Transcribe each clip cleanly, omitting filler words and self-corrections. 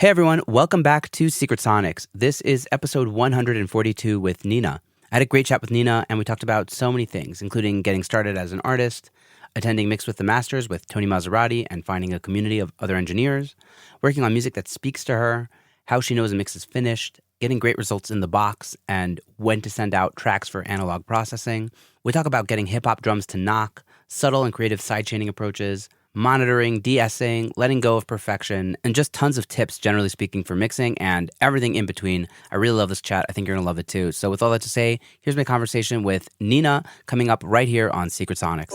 Hey everyone, welcome back to Secret Sonics. This is episode 142 with Neenah. I had a great chat with Neenah, and we talked about so many things, including getting started as an artist, attending Mix with the Masters with Tony Maserati and finding a community of other engineers, working on music that speaks to her, how she knows a mix is finished, getting great results in the box, and when to send out tracks for analog processing. We talk about getting hip-hop drums to knock, subtle and creative sidechaining approaches, monitoring, de-essing, letting go of perfection, and just tons of tips, generally speaking, for mixing and everything in between. I really love this chat. I think you're going to love it too. So with all that to say, here's my conversation with Neenah coming up right here on Secret Sonics.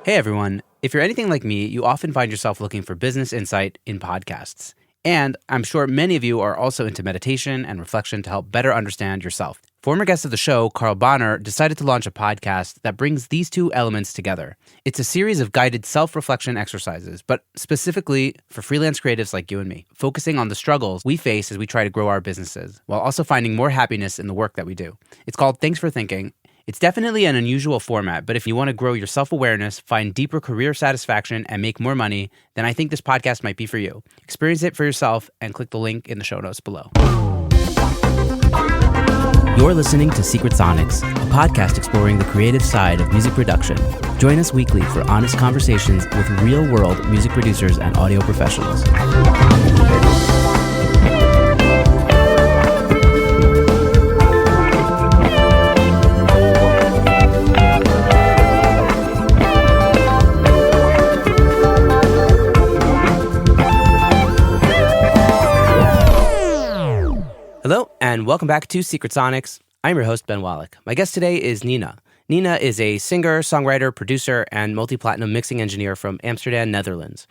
Hey everyone. If you're anything like me, you often find yourself looking for business insight in podcasts. And I'm sure many of you are also into meditation and reflection to help better understand yourself. Former guest of the show, Carl Bonner, decided to launch a podcast that brings these two elements together. It's a series of guided self-reflection exercises, but specifically for freelance creatives like you and me, focusing on the struggles we face as we try to grow our businesses, while also finding more happiness in the work that we do. It's called Thanks for Thinking. It's definitely an unusual format, but if you want to grow your self-awareness, find deeper career satisfaction, and make more money, then I think this podcast might be for you. Experience it for yourself and click the link in the show notes below. You're listening to Secret Sonics, a podcast exploring the creative side of music production. Join us weekly for honest conversations with real-world music producers and audio professionals. Hello, and welcome back to Secret Sonics. I'm your host, Ben Wallach. My guest today is Neenah. Neenah is a singer, songwriter, producer, and multi-platinum mixing engineer from Amsterdam, Netherlands.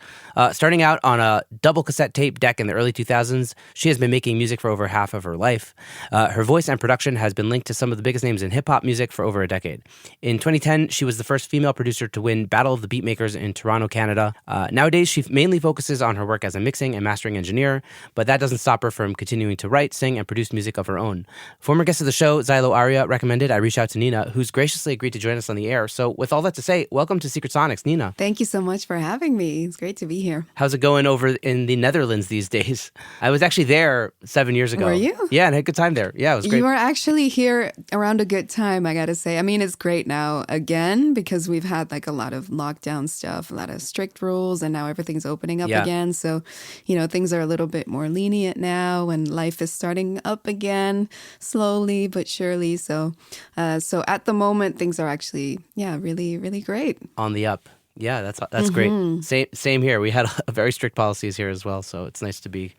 Starting out on a double cassette tape deck in the early 2000s, she has been making music for over half of her life. Her voice and production has been linked to some of the biggest names in hip-hop music for over a decade. In 2010, she was the first female producer to win Battle of the Beatmakers in Toronto, Canada. Nowadays, she mainly focuses on her work as a mixing and mastering engineer, but that doesn't stop her from continuing to write, sing, and produce music of her own. Former guest of the show, Zylo Aria, recommended I reach out to Neenah, who's graciously agreed to join us on the air. So with all that to say, welcome to Secret Sonics, Neenah. Thank you so much for having me. It's great to be here. How's it going over in the Netherlands these days? I was actually there 7 years ago. Were you? Yeah, and had a good time there. Yeah, it was great. You were actually here around a good time, I got to say. I mean, it's great now again because we've had like a lot of lockdown stuff, a lot of strict rules, and now everything's opening up again. So, things are a little bit more lenient now and life is starting up again slowly but surely. So at the moment, things are actually, really, really great. On the up. Yeah, that's great. Same here. We had a very strict policies here as well, so it's nice to be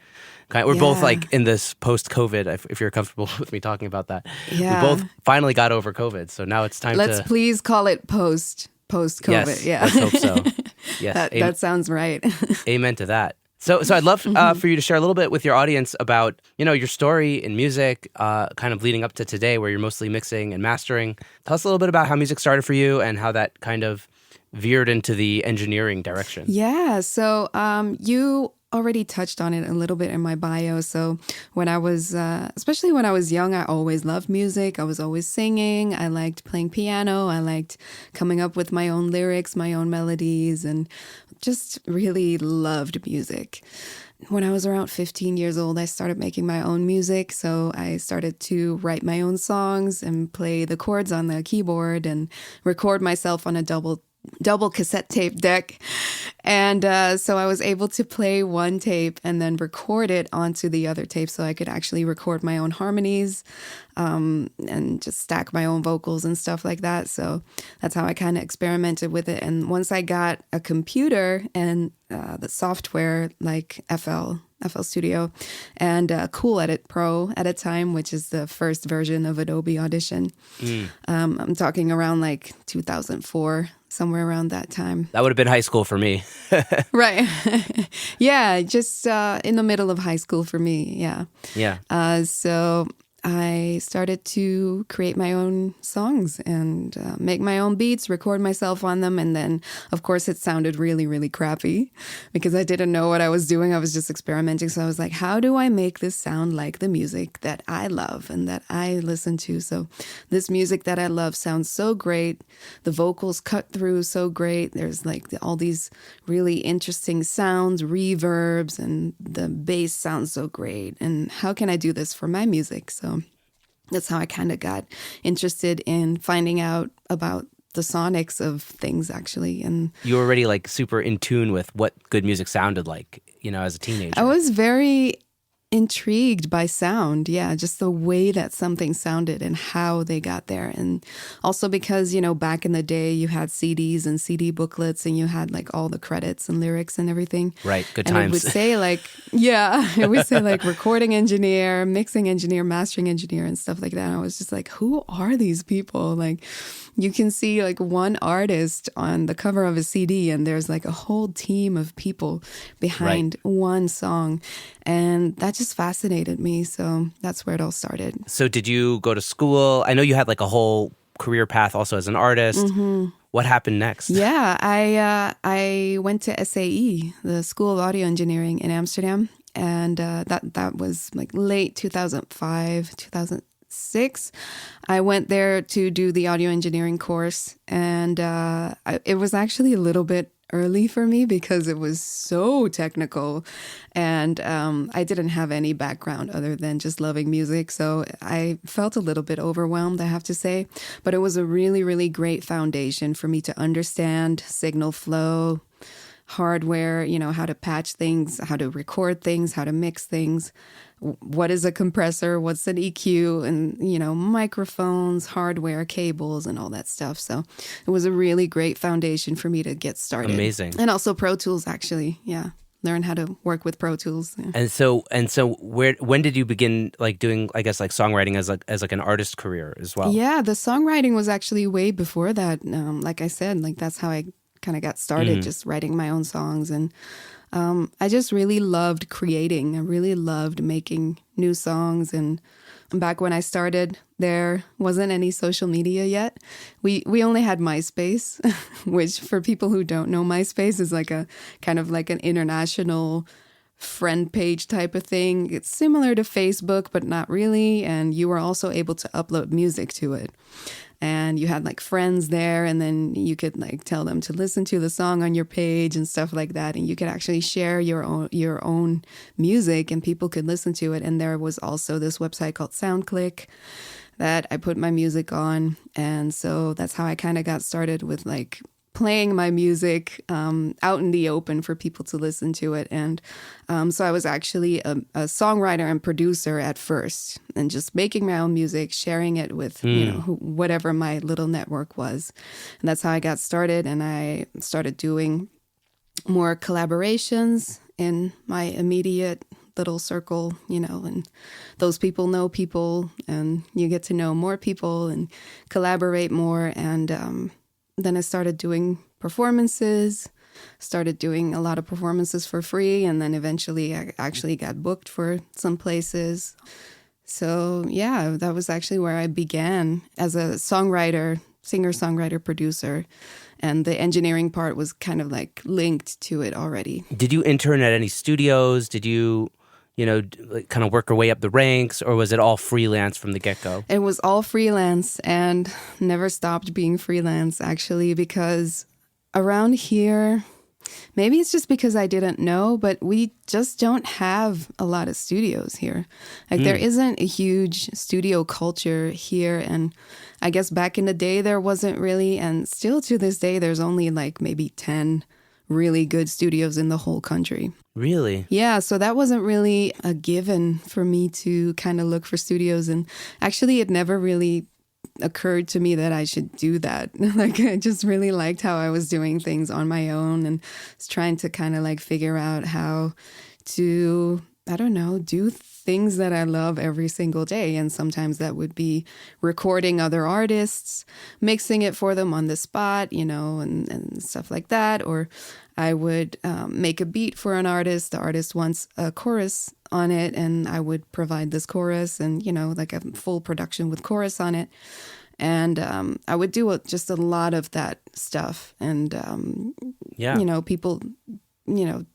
we're both like in this post-COVID, if you're comfortable with me talking about that. Yeah. We both finally got over COVID, so now it's time Let's please call it post-COVID. Yes, let's hope so. Yes. That sounds right. Amen to that. So I'd love for you to share a little bit with your audience about, your story in music, kind of leading up to today where you're mostly mixing and mastering. Tell us a little bit about how music started for you and how that kind of veered into the engineering direction. Yeah, so you already touched on it a little bit in my bio. So when I was, especially when I was young, I always loved music. I was always singing. I liked playing piano. I liked coming up with my own lyrics, my own melodies, and just really loved music. When I was around 15 years old, I started making my own music. So I started to write my own songs and play the chords on the keyboard and record myself on a double cassette tape deck. And so I was able to play one tape and then record it onto the other tape so I could actually record my own harmonies and just stack my own vocals and stuff like that. So that's how I kind of experimented with it. And once I got a computer and the software like FL Studio and Cool Edit Pro at a time, which is the first version of Adobe Audition. I'm talking around like 2004, somewhere around that time. That would have been high school for me. Right. Yeah, just in the middle of high school for me. Yeah. Yeah. So I started to create my own songs and make my own beats, record myself on them. And then, of course, it sounded really, really crappy because I didn't know what I was doing. I was just experimenting. So I was like, how do I make this sound like the music that I love and that I listen to? So this music that I love sounds so great. The vocals cut through so great. There's like all these really interesting sounds, reverbs, and the bass sounds so great. And how can I do this for my music? So that's how I kind of got interested in finding out about the sonics of things, actually. And you were already like super in tune with what good music sounded like, as a teenager. I was very intrigued by sound. Yeah, just the way that something sounded and how they got there. And also because, back in the day, you had CDs and CD booklets and you had like all the credits and lyrics and everything. Right, good and times. it would say like, it would say like recording engineer, mixing engineer, mastering engineer and stuff like that. And I was just like, who are these people? Like, you can see like one artist on the cover of a CD and there's like a whole team of people behind one song. And that just fascinated me. So that's where it all started. So did you go to school? I know you had like a whole career path also as an artist. Mm-hmm. What happened next? Yeah, I went to SAE, the School of Audio Engineering in Amsterdam. And that was like late 2005, 2006. I went there to do the audio engineering course. And it was actually a little bit early for me because it was so technical and I didn't have any background other than just loving music. So I felt a little bit overwhelmed, I have to say. But it was a really, really great foundation for me to understand signal flow, hardware, how to patch things, how to record things, how to mix things. What is a compressor? What's an EQ? And, microphones, hardware, cables, and all that stuff. So it was a really great foundation for me to get started. Amazing. And also Pro Tools, actually. Yeah. Learn how to work with Pro Tools. Yeah. And so when did you begin like doing, I guess, like songwriting as like an artist career as well? Yeah, the songwriting was actually way before that. Like I said, like that's how I kind of got started, just writing my own songs. And I just really loved creating. I really loved making new songs. And back when I started, there wasn't any social media yet. We only had MySpace, which for people who don't know, MySpace is like a kind of like an international friend page type of thing. It's similar to Facebook, but not really. And you were also able to upload music to it. And you had like friends there, and then you could like tell them to listen to the song on your page and stuff like that. And you could actually share your own music and people could listen to it. And there was also this website called SoundClick that I put my music on. And so that's how I kind of got started with like playing my music out in the open for people to listen to it. And so I was actually a songwriter and producer at first, and just making my own music, sharing it with whatever my little network was. And that's how I got started. And I started doing more collaborations in my immediate little circle, and those people know people, and you get to know more people and collaborate more. And then I started doing performances, started doing a lot of performances for free. And then eventually I actually got booked for some places. So yeah, that was actually where I began as a songwriter, singer-songwriter, producer. And the engineering part was kind of like linked to it already. Did you intern at any studios? Did you kind of work your way up the ranks, or was it all freelance from the get-go? It was all freelance and never stopped being freelance, actually, because around here, maybe it's just because I didn't know, but we just don't have a lot of studios here. Like there isn't a huge studio culture here. And I guess back in the day there wasn't really, and still to this day, there's only like maybe 10 really good studios in the whole country. Really? Yeah, so that wasn't really a given for me to kind of look for studios. And actually, it never really occurred to me that I should do that. Like, I just really liked how I was doing things on my own and was trying to kind of like figure out how to, I don't know, do things that I love every single day. And sometimes that would be recording other artists, mixing it for them on the spot, and stuff like that. Or I would make a beat for an artist. The artist wants a chorus on it, and I would provide this chorus and, like a full production with chorus on it. And I would do just a lot of that stuff. And, people,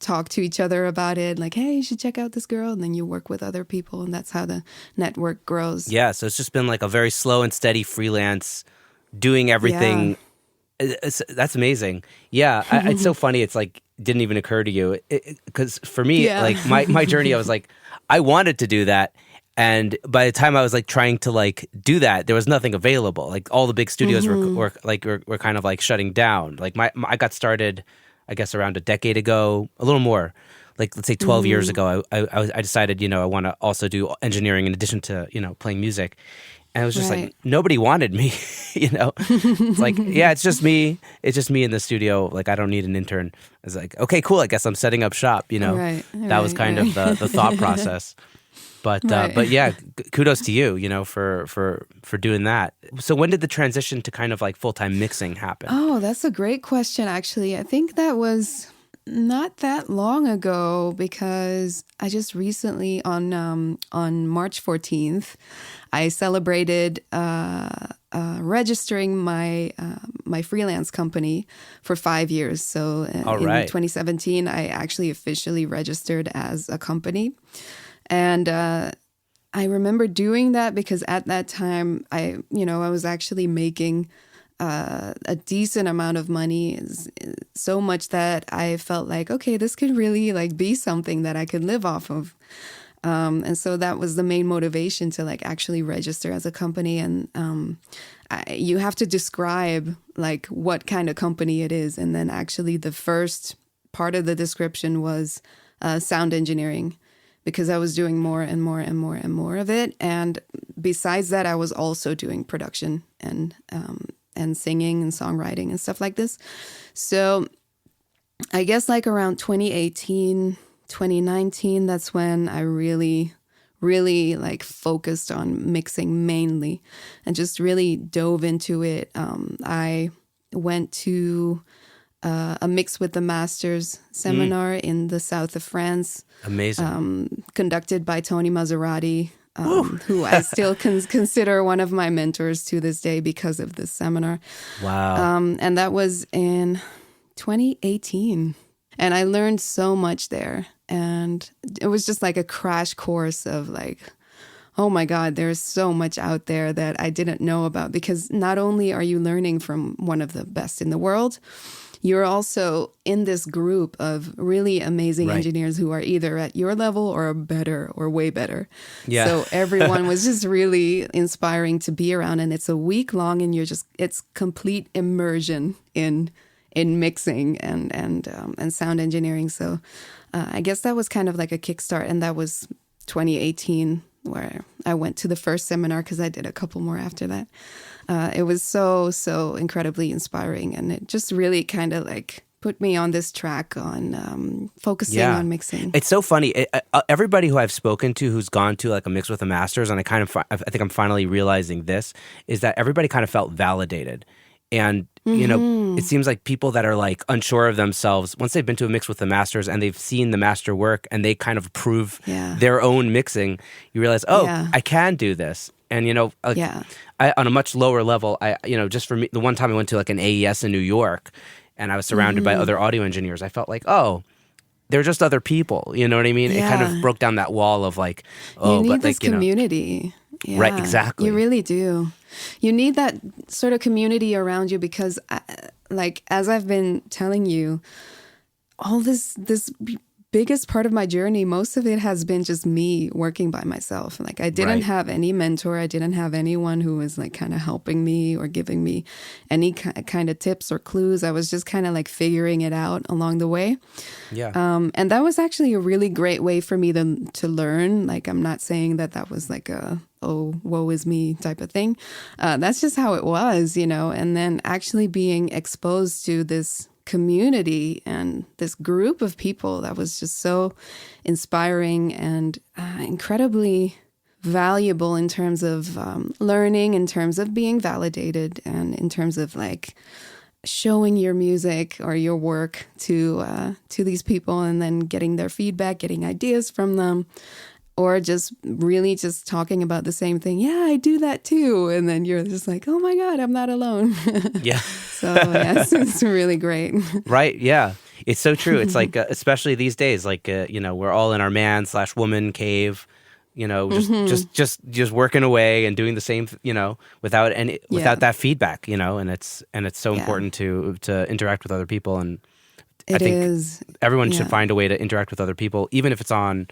talk to each other about it. Like, hey, you should check out this girl. And then you work with other people. And that's how the network grows. Yeah. So it's just been like a very slow and steady freelance doing everything. Yeah. That's amazing. Yeah. It's so funny. It's like, didn't even occur to you. Because for me, like my journey, I was like, I wanted to do that. And by the time I was like trying to like do that, there was nothing available. Like all the big studios were kind of like shutting down. Like I got started, I guess around a decade ago, a little more, like let's say 12 years ago. I decided, I want to also do engineering in addition to playing music. And it was just like nobody wanted me, It's like it's just me. It's just me in the studio. Like I don't need an intern. I was like, okay, cool. I guess I'm setting up shop. That was kind of the thought process. But yeah, kudos to you, for doing that. So when did the transition to kind of like full-time mixing happen? Oh, that's a great question, actually. I think that was not that long ago because I just recently on March 14th, I celebrated registering my freelance company for 5 years. So in 2017, I actually officially registered as a company. And I remember doing that because at that time, I was actually making a decent amount of money, so much that I felt like, okay, this could really like be something that I could live off of. And so that was the main motivation to like actually register as a company. And you have to describe like what kind of company it is. And then actually the first part of the description was sound engineering, because I was doing more and more and more and more of it. And besides that, I was also doing production and singing and songwriting and stuff like this. So I guess like around 2018, 2019, that's when I really like focused on mixing mainly and just really dove into it. I went to a Mix with the Masters seminar in the south of France. Amazing. Conducted by Tony Maserati, who I still consider one of my mentors to this day because of this seminar. Wow. And that was in 2018. And I learned so much there. And it was just like a crash course of like, oh my God, there's so much out there that I didn't know about. Because not only are you learning from one of the best in the world, you're also in this group of really amazing engineers who are either at your level or better or way better. Yeah. So everyone was just really inspiring to be around. And it's a week long and it's complete immersion in mixing and sound engineering. So I guess that was kind of like a kickstart. And that was 2018 where I went to the first seminar because I did a couple more after that. It was so incredibly inspiring, and it just really kind of like put me on this track on focusing on mixing. It's so funny. Everybody who I've spoken to who's gone to like a Mix with the Masters, and I think I'm finally realizing this, is that everybody kind of felt validated. And, it seems like people that are like unsure of themselves, once they've been to a Mix with the Masters and they've seen the master work and they kind of approve their own mixing, you realize, I can do this. And, I, on a much lower level, just for me, the one time I went to like an AES in New York and I was surrounded by other audio engineers, I felt like, they're just other people. You know what I mean? Yeah. It kind of broke down that wall of like, you need this community. Yeah, right, exactly. You really do. You need that sort of community around you because, as I've been telling you, all this biggest part of my journey, most of it has been just me working by myself. Like I didn't have any mentor. I didn't have anyone who was like kind of helping me or giving me any kind of tips or clues. I was just kind of like figuring it out along the way. Yeah. And that was actually a really great way for me to learn. Like I'm not saying that was like a, oh, woe is me type of thing. That's just how it was, and then actually being exposed to this community and this group of people that was just so inspiring and incredibly valuable in terms of learning, in terms of being validated, and in terms of like showing your music or your work to these people and then getting their feedback, getting ideas from them, or just really just talking about the same thing. Yeah, I do that too. And then you're just like, oh my God, I'm not alone. Yeah. So yes, it's really great. Right. Yeah. It's so true. It's like, especially these days, like, we're all in our man/woman cave, just working away and doing the same, without that feedback, and it's so important to interact with other people. And I think everyone should find a way to interact with other people, even if it's on,